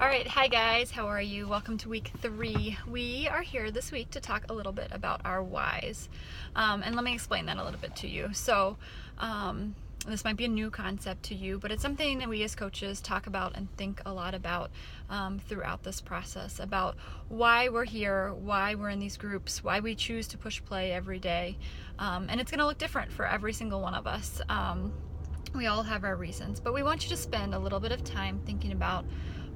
Alright, hi guys, how are you? Welcome to week 3. We are here this week to talk a little bit about our whys. And let me explain that a little bit to you. So, this might be a new concept to you, but it's something that we as coaches talk about and think a lot about throughout this process, about why we're here, why we're in these groups, why we choose to push play every day. And it's going to look different for every single one of us. We all have our reasons, but we want you to spend a little bit of time thinking about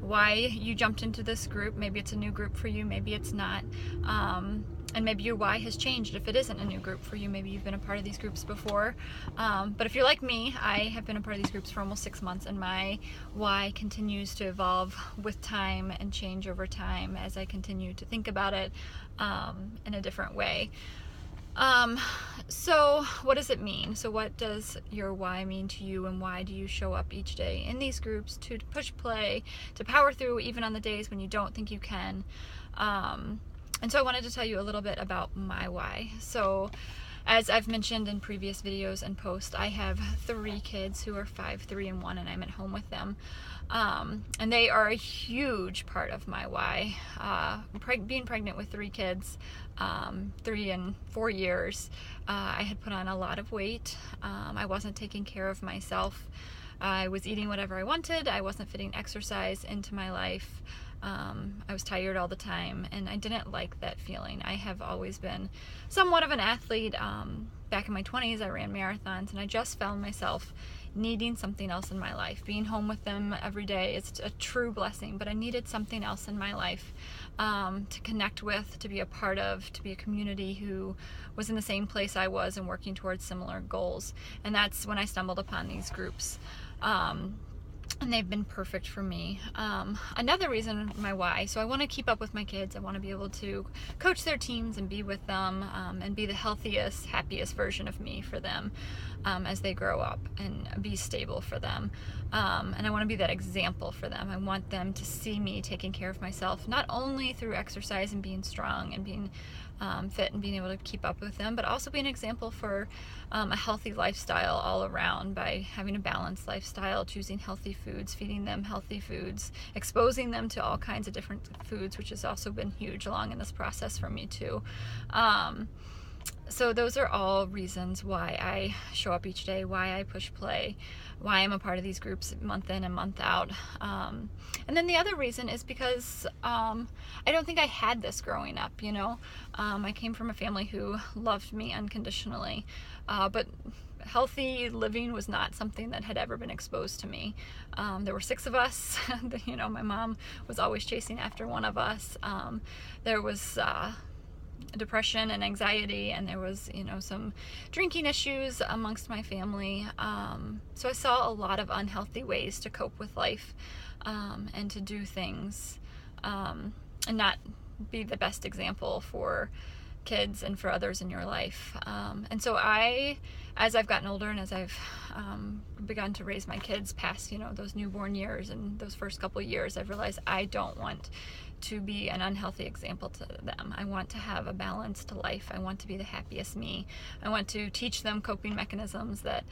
why you jumped into this group. Maybe it's a new group for you, maybe it's not. And maybe your why has changed if it isn't a new group for you. Maybe you've been a part of these groups before. But if you're like me, I have been a part of these groups for almost 6 months, and my why continues to evolve with time and change over time as I continue to think about it in a different way. So what does it mean? So what does your why mean to you, and why do you show up each day in these groups to push play, to power through even on the days when you don't think you can? And so I wanted to tell you a little bit about my why. So as I've mentioned in previous videos and posts, I have 3 kids who are 5, 3, and 1, and I'm at home with them. And they are a huge part of my why. Being pregnant with 3 kids, 3 and 4 years, I had put on a lot of weight. I wasn't taking care of myself. I was eating whatever I wanted. I wasn't fitting exercise into my life. I was tired all the time, and I didn't like that feeling. I have always been somewhat of an athlete. Back in my 20s, I ran marathons, and I just found myself needing something else in my life. Being home with them every day is a true blessing, but I needed something else in my life to connect with, to be a part of, to be a community who was in the same place I was and working towards similar goals. And that's when I stumbled upon these groups. And they've been perfect for me. Another reason, my why, so I want to keep up with my kids. I want to be able to coach their teams and be with them, and be the healthiest, happiest version of me for them as they grow up, and be stable for them. And I want to be that example for them. I want them to see me taking care of myself, not only through exercise and being strong and being fit and being able to keep up with them, but also be an example for a healthy lifestyle all around, by having a balanced lifestyle, choosing healthy foods, feeding them healthy foods, exposing them to all kinds of different foods, which has also been huge along in this process for me too. So those are all reasons why I show up each day, why I push play, why I'm a part of these groups month in and month out. And then the other reason is because I don't think I had this growing up, you know. I came from a family who loved me unconditionally, but healthy living was not something that had ever been exposed to me. There were 6 of us. You know, my mom was always chasing after one of us. There was depression and anxiety, and there was, you know, some drinking issues amongst my family. So I saw a lot of unhealthy ways to cope with life, and to do things, and not be the best example for kids and for others in your life. And so as I've gotten older, and as I've begun to raise my kids past, you know, those newborn years and those first couple years, I've realized I don't want to be an unhealthy example to them. I want to have a balanced life. I want to be the happiest me. I want to teach them coping mechanisms that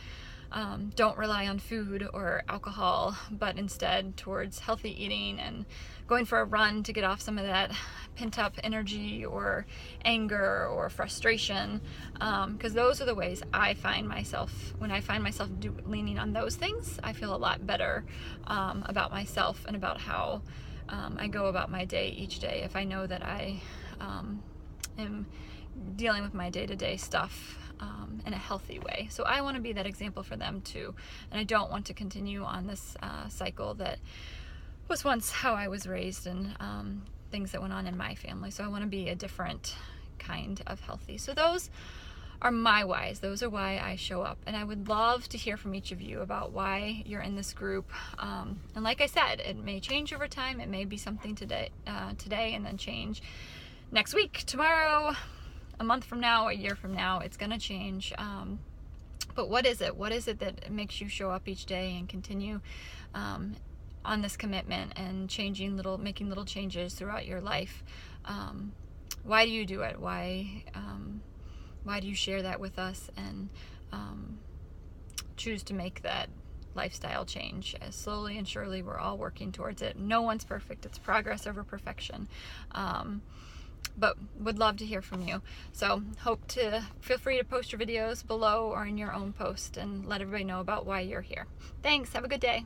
don't rely on food or alcohol, but instead towards healthy eating and going for a run to get off some of that pent-up energy or anger or frustration, because those are the ways I find myself. When I find myself leaning on those things, I feel a lot better about myself and about how I go about my day each day, if I know that I am dealing with my day-to-day stuff in a healthy way. So I want to be that example for them too, and I don't want to continue on this cycle that was once how I was raised, and things that went on in my family. So I want to be a different kind of healthy. So those are my whys. Those are why I show up, and I would love to hear from each of you about why you're in this group. And like I said, it may change over time. It may be something today and then change next week, tomorrow, a month from now, a year from now. It's gonna change. But what is it? What is it that makes you show up each day and continue on this commitment and making little changes throughout your life? Why do you do it? Why do you share that with us and choose to make that lifestyle change. Slowly and surely, we're all working towards it. No one's perfect. It's progress over perfection. But would love to hear from you. So feel free to post your videos below or in your own post and let everybody know about why you're here. Thanks. Have a good day.